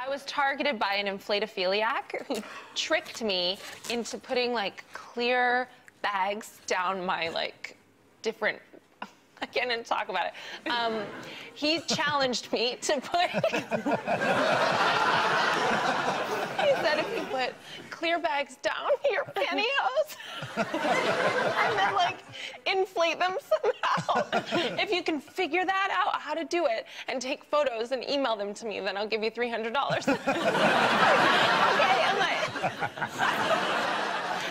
I was targeted by an inflatophiliac who tricked me into putting, like, clear bags down my, like, different... I can't even talk about it. He challenged me to put... He said if you put clear bags down your pantyhose and then, like, inflate them somehow. If you can figure that out, how to do it, and take photos and email them to me, then I'll give you $300. Okay, I'm like...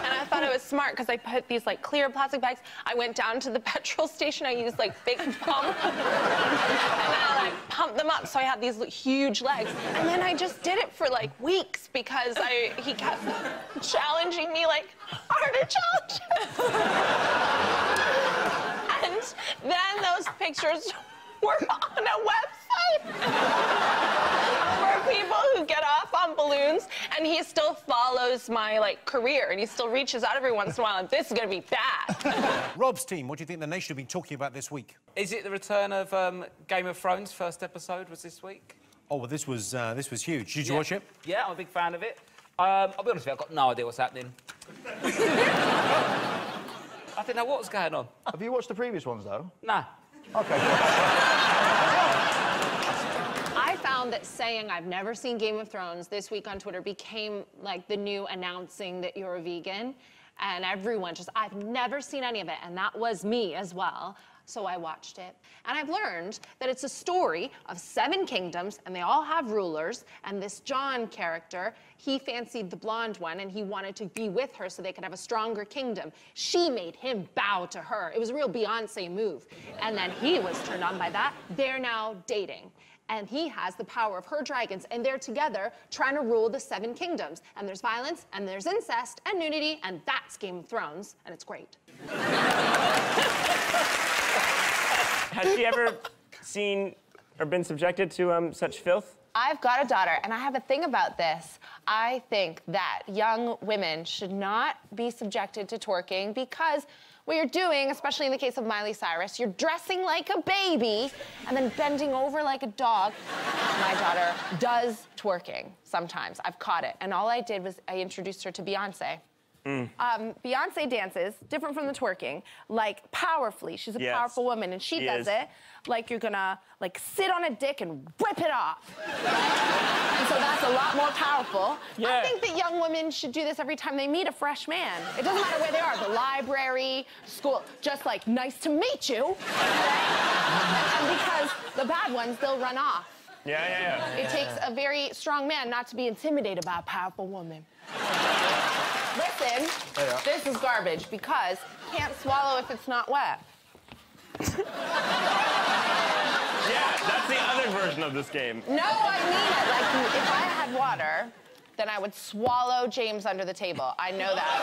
And I thought it was smart because I put these, like, clear plastic bags. I went down to the petrol station. I used, like, big pump. And I, like, pumped them up so I had these huge legs. And then I just did it for, like, weeks because he kept challenging me, like, harder challenges. And then those pictures were on a website for people who get off on balloons, and he still follows my, like, career, and he still reaches out every once in a while, and this is gonna be bad. Rob's team, what do you think the nation have been talking about this week? Is it the return of Game of Thrones? First episode was this week. Oh, well, this was huge. Did you watch it? Yeah, I'm a big fan of it. I'll be honest with you, I've got no idea what's happening. I didn't know what was going on. Have you watched the previous ones, though? Nah. OK. I found that saying I've never seen Game of Thrones this week on Twitter became, like, the new announcing that you're a vegan. And everyone just, I've never seen any of it. And that was me as well. So I watched it. And I've learned that it's a story of 7 kingdoms, and they all have rulers. And this John character, he fancied the blonde one, and he wanted to be with her so they could have a stronger kingdom. She made him bow to her. It was a real Beyonce move. And then he was turned on by that. They're now dating. And he has the power of her dragons, and they're together trying to rule the 7 kingdoms. And there's violence, and there's incest, and nudity, and that's Game of Thrones, and it's great. Has she ever seen or been subjected to such filth? I've got a daughter, and I have a thing about this. I think that young women should not be subjected to twerking because what you're doing, especially in the case of Miley Cyrus, you're dressing like a baby and then bending over like a dog. My daughter does twerking sometimes. I've caught it. And all I did was I introduced her to Beyonce. Beyonce dances, different from the twerking, like powerfully. She's a powerful woman, and she does it like you're gonna, like, sit on a dick and whip it off. And so that's a lot more powerful. I think that young women should do this every time they meet a fresh man. It doesn't matter where they are, the library, school, just like, nice to meet you. And because the bad ones, they'll run off. It takes a very strong man not to be intimidated by a powerful woman. Listen, this is garbage because you can't swallow if it's not wet. Yeah, that's the other version of this game. No, I mean it. Like, if I had water, then I would swallow James under the table. I know that.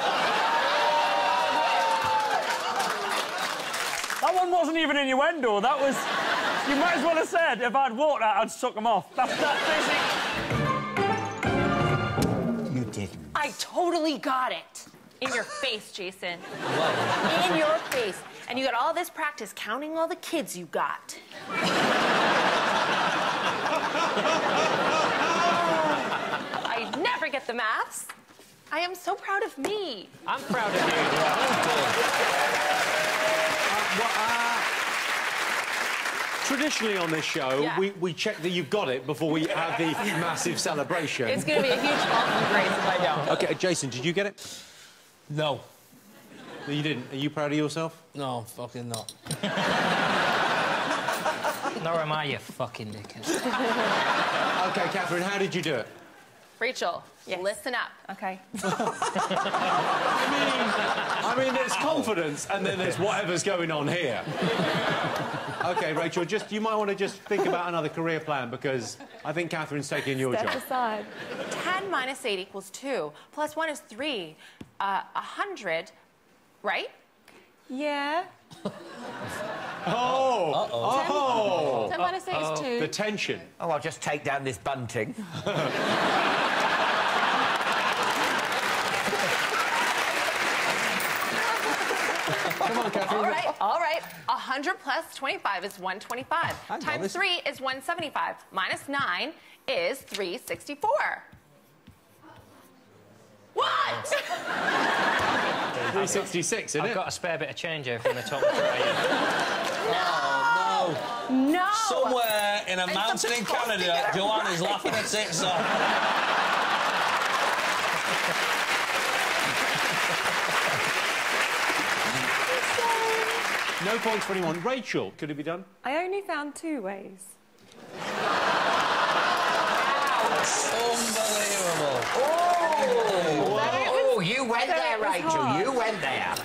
That one wasn't even innuendo. That was... You might as well have said, if I had water, I'd suck them off. That's basic. You didn't. I totally got it. In your face, Jason. What? In your face. And you got all this practice counting all the kids you got. I never get the maths. I am so proud of me. I'm proud of you. Traditionally on this show, we check that you've got it before we have the massive celebration. It's going to be a huge fall from grace if I don't. OK, Jason, did you get it? No. No, you didn't. Are you proud of yourself? No, fucking not. Nor am I, you fucking dickhead. OK, Katherine, how did you do it? Rachel, listen up. Okay. I mean, there's confidence, and then there's whatever's going on here. OK, Rachel, you might want to just think about another career plan, because I think Katherine's taking your job. Step aside. 10 minus 8 equals 2. Plus 1 is 3. 100, right? Yeah. Oh! 10 minus 8 is 2. The tension. Oh, I'll just take down this bunting. Come on, on, Katherine. All right. 100 plus 25 is 125. On, Times 3 is 175. Minus 9 is 364. What? 366, isn't it? I've got a spare bit of change here from the top tray. No. Somewhere in a mountain in Canada, Joanne is laughing her tits off. No points for anyone. Rachel, could it be done? I only found 2 ways. Unbelievable. Oh, you went there, Rachel. hard. You went there.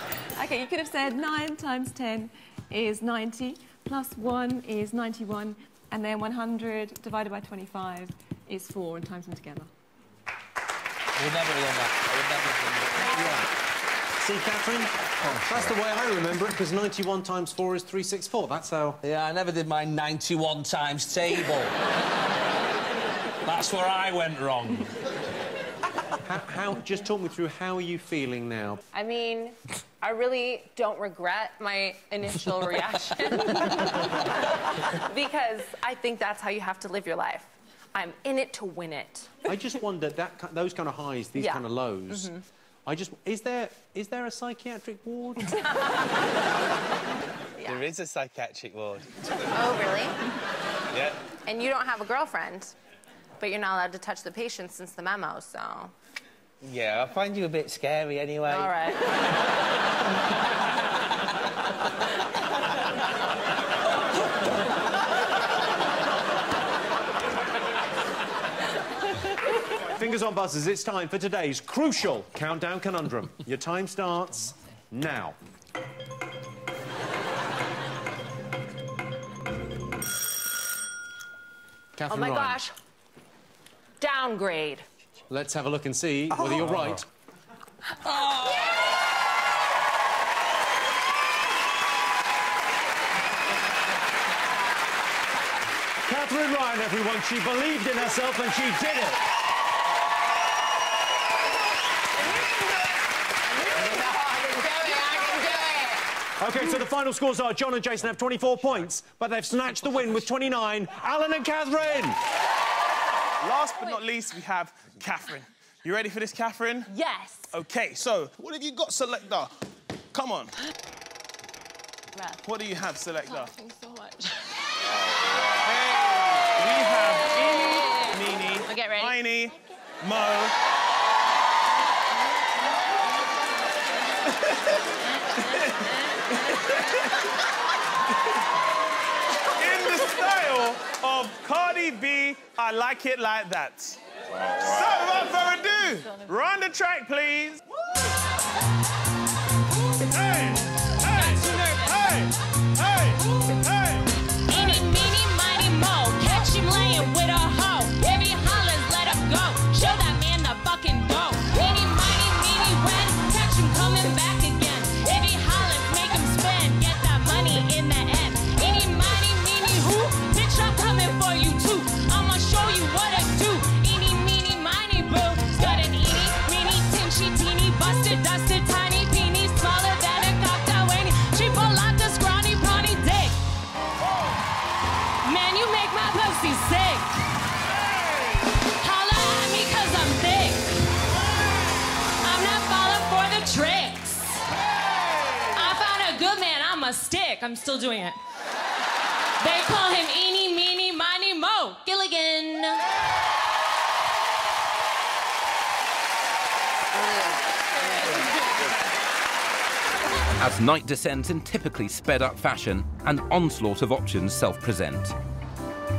OK, you could have said 9 times 10 is 90, plus 1 is 91, and then 100 divided by 25 is 4, and times them together. I would never have done that. I would never have done that. See, Katherine? That's the way I remember it, because 91 times 4 is 364. That's how... Yeah, I never did my 91 times table. That's where I went wrong. Just talk me through, how are you feeling now? I mean, I really don't regret my initial reaction. Because I think that's how you have to live your life. I'm in it to win it. I just wonder, those kind of highs, these kind of lows... Is there a psychiatric ward? There is a psychiatric ward. Oh, really? Yeah. And you don't have a girlfriend, but you're not allowed to touch the patient since the memo, so... Yeah, I find you a bit scary anyway. All right. Fingers on buzzers, it's time for today's crucial countdown conundrum. Your time starts now. Katherine Oh, my Ryan. gosh. Downgrade. Let's have a look and see whether you're right. Katherine Ryan, everyone. She believed in herself and she did it. OK, so the final scores are John and Jason have 24 points, but they've snatched the win with 29. Alan and Katherine! Last but not least, we have Katherine. You ready for this, Katherine? Yes. OK, so what have you got, Selector? Come on. Math. What do you have, Selector? Oh, thanks so much. We have Eeny, Meeny, Okay, ready? Miny, Mo. In the style of Cardi B, I like it like that. So, without further ado, run the track, please. Hey, hey, hey, hey, hey. Eeny, meeny, miny, mo. Catch him laying with a hoe. If he hollers, let him go. Show that man the fucking dough. Eeny, miny, meeny, when. Catch him coming back again. If he hollers, make him spend. Get that money in the end. Eeny, miny, meeny, who? Bitch, I'm coming for you too. I'ma show you what I do. Eeny, meeny, miny, boo. Got an eeny, meeny, tinchy, teeny, busted, dusted, tiny, peeny, smaller than a cocktail weenie. Triple out the scrawny, prawny dick. Man, you make my pussy sick. Holla at me 'cause I'm thick. I'm not falling for the tricks. I found a good man, I'm a stick. I'm still doing it. They call him Eeny, Meeny, Miny, Mo Gilligan. As night descends in typically sped-up fashion, an onslaught of options self-present.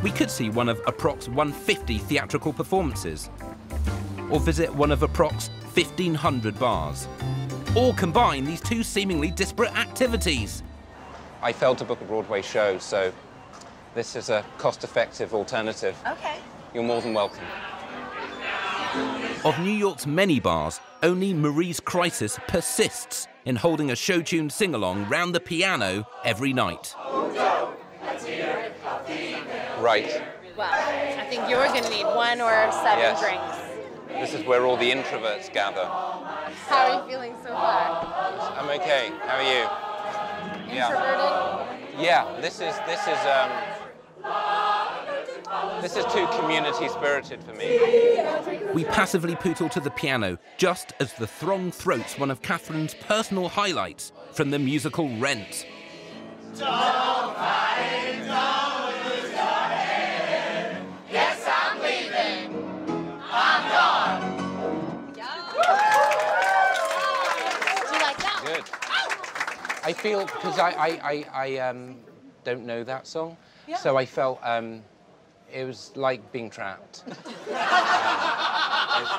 We could see one of approx 150 theatrical performances, or visit one of approx 1,500 bars. Or combine these two seemingly disparate activities. I failed to book a Broadway show, so this is a cost-effective alternative. Okay. You're more than welcome. Of New York's many bars, only Marie's Crisis persists in holding a show-tuned sing-along round the piano every night. Right. Well, I think you're going to need 1 or 7 Yes. drinks. This is where all the introverts gather. How are you feeling so far? I'm okay. How are you? Yeah. Yeah, this is too community-spirited for me. We passively pootle to the piano just as the throng throats one of Catherine's personal highlights from the musical Rent. Don't fight, don't lose your head. Yes, I'm leaving. I'm gone. Do you like that? Good. I feel, because I don't know that song, so I felt it was like being trapped.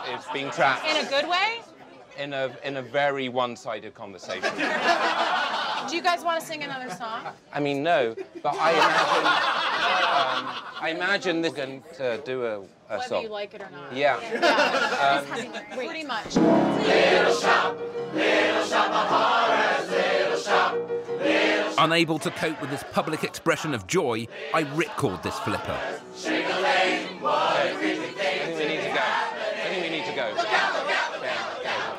It's being trapped. In a good way? In a very one-sided conversation. Do you guys want to sing another song? I mean, no, but I imagine this is going to do a Whether song. you like it or not. Yeah. Pretty much. Little shop of horrors, little shop, little shop. Unable to cope with this public expression of joy, I ripcord this flipper. Shing-a-ling, boys, we think I think we need to go. I think we need to go. Look out, look out, look out, look out.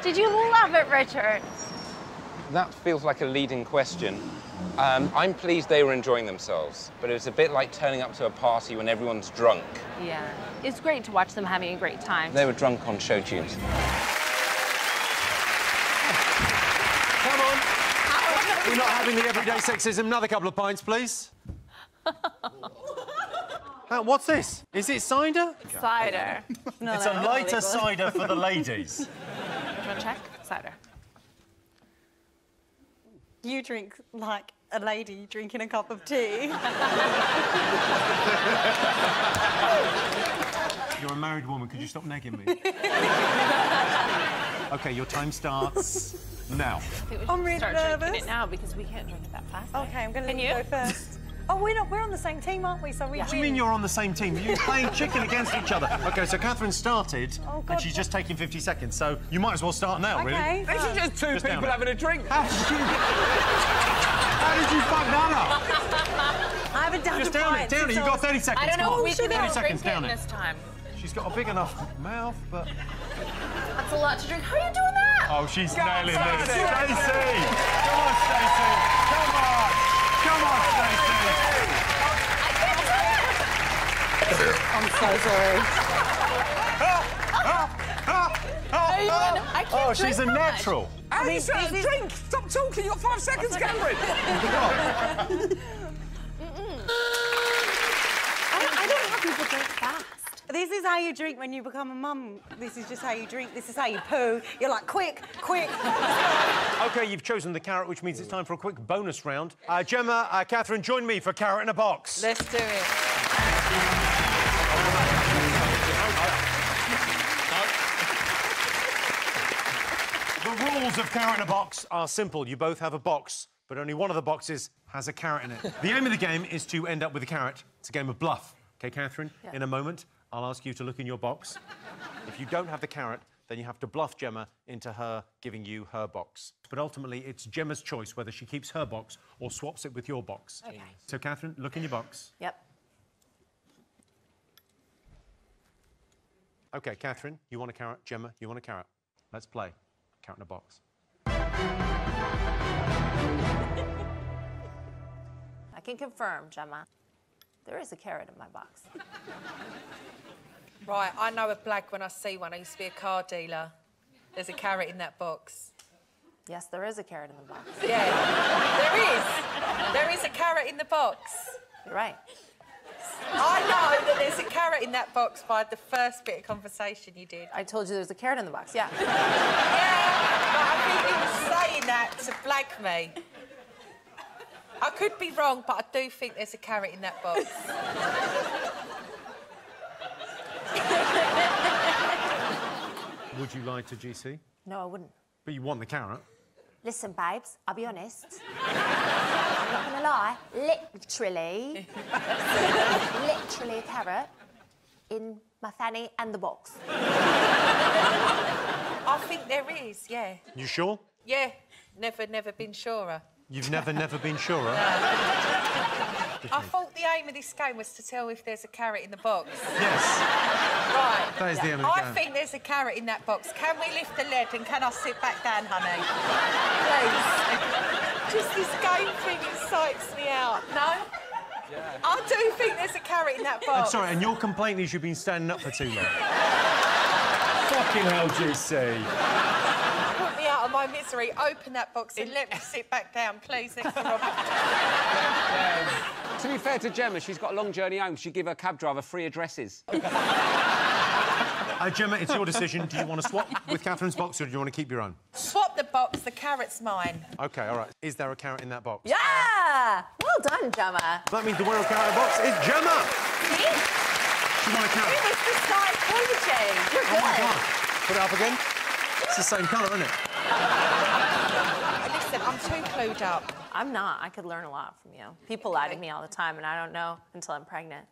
Did you love it, Richard? That feels like a leading question. I'm pleased they were enjoying themselves, but it was a bit like turning up to a party when everyone's drunk. Yeah. It's great to watch them having a great time. They were drunk on show tunes. Come on. We're not having the everyday sexism. Another couple of pints, please. What's this? Is it cider? Cider. No, It's a lighter cider for the ladies. Do you want to check? Cider. You drink like a lady drinking a cup of tea. You're a married woman. Could you stop negging me? OK, your time starts now. I'm really Start nervous. drinking it now because we can't drink it that fast. OK, I'm going to Can let you you? go first. Oh, we're on the same team, aren't we? So we What do you mean you're on the same team? You're playing chicken against each other. OK, so Catherine started, Oh, God, and she's just taking 50 seconds, so you might as well start now, really. Okay. This is just two people having a drink. How did you fuck that up? I haven't done Just the down it, pints, down it. You've got 30 seconds. I don't know Come if on. we can 30 drink seconds, it down it. this time. She's got a big enough mouth, but... That's a lot to drink. How are you doing that? Oh, she's nailing this. Stacey! Stacey! Come on, Stacey! Come on! Come on, Stacey! I'm so sorry. I can't Oh, drink she's a much. natural. How do you say drink? Stop talking. You've got 5 seconds, Catherine. I don't know people drink fast. This is how you drink when you become a mum. This is just how you drink. This is how you poo. You're like, quick, quick. OK, you've chosen the carrot, which means it's time for a quick bonus round. Gemma, Catherine, join me for Carrot in a Box. Let's do it. The rules of Carrot in a Box are simple. You both have a box, but only one of the boxes has a carrot in it. The aim of the game is to end up with a carrot. It's a game of bluff. OK, Catherine, in a moment, I'll ask you to look in your box. If you don't have the carrot, then you have to bluff Gemma into her giving you her box. But ultimately, it's Gemma's choice whether she keeps her box or swaps it with your box. Okay. So, Catherine, look in your box. Yep. OK, Catherine, you want a carrot. Gemma, you want a carrot. Let's play. Carrot in a box. I can confirm, Gemma. There is a carrot in my box. Right, I know a blag when I see one. I used to be a car dealer. There's a carrot in that box. Yes, there is a carrot in the box. Yeah, there is. There is a carrot in the box. You're right. I know that there's a carrot in that box by the first bit of conversation you did. I told you there's a carrot in the box, yeah. Yeah, but I think you were saying that to blag me. I could be wrong, but I do think there's a carrot in that box. Would you lie to GC? No, I wouldn't. But you want the carrot. Listen, babes, I'll be honest. I'm not gonna lie. Literally a carrot in my fanny and the box. I think there is, yeah. You sure? Yeah, never been surer. You've never been surer? I thought the aim of this game was to tell if there's a carrot in the box. Yes. Right. That is the aim of the I game. think there's a carrot in that box. Can we lift the lid and can I sit back down, honey? Please. Just this game thing excites me out. No? Yeah. I do think there's a carrot in that box. I'm sorry, and your complaint is you've been standing up for too long. Fucking hell, GC. Put me out of my misery. Open that box and let me sit back down, please, next to Robert. To be fair to Gemma, she's got a long journey home. She'd give her cab driver free addresses. Gemma, it's your decision. Do you want to swap with Catherine's box or do you want to keep your own? Swap the box, the carrot's mine. OK, all right. Is there a carrot in that box? Yeah! Well done, Gemma. That means the winner of carrot box is Gemma! See? She won a carrot. It was the psychology. You're good. Oh, my God. Put it up again. It's the same colour, isn't it? Listen, I'm too clued up. I'm not. I could learn a lot from you. People lie to me all the time, and I don't know until I'm pregnant.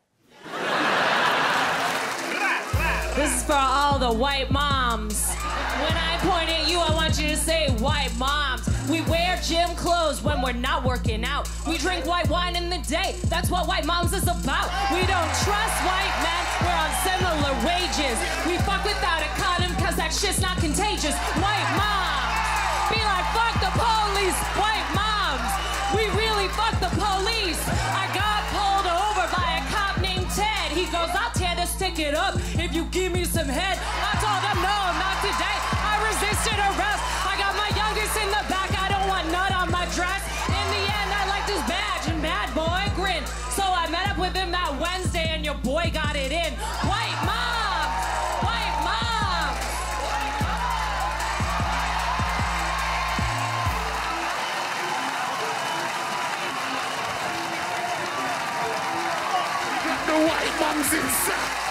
This is for all the white moms. When I point at you, I want you to say white moms. We wear gym clothes when we're not working out. We drink white wine in the day. That's what white moms is about. We don't trust white men. We're on similar wages. We fuck without a condom because that shit's not contagious. White moms. Be like, fuck the police. White moms. We really fuck the police. I got pulled over by a cop named Ted. He goes, I'll tear this ticket up if you give me some head. I told him, no, not today. I resisted arrest. I got my youngest in the back. I don't want nut on my dress. In the end, I liked his badge and bad boy grin. So I met up with him that Wednesday and your boy got it in. White moms! White moms! The white moms inside.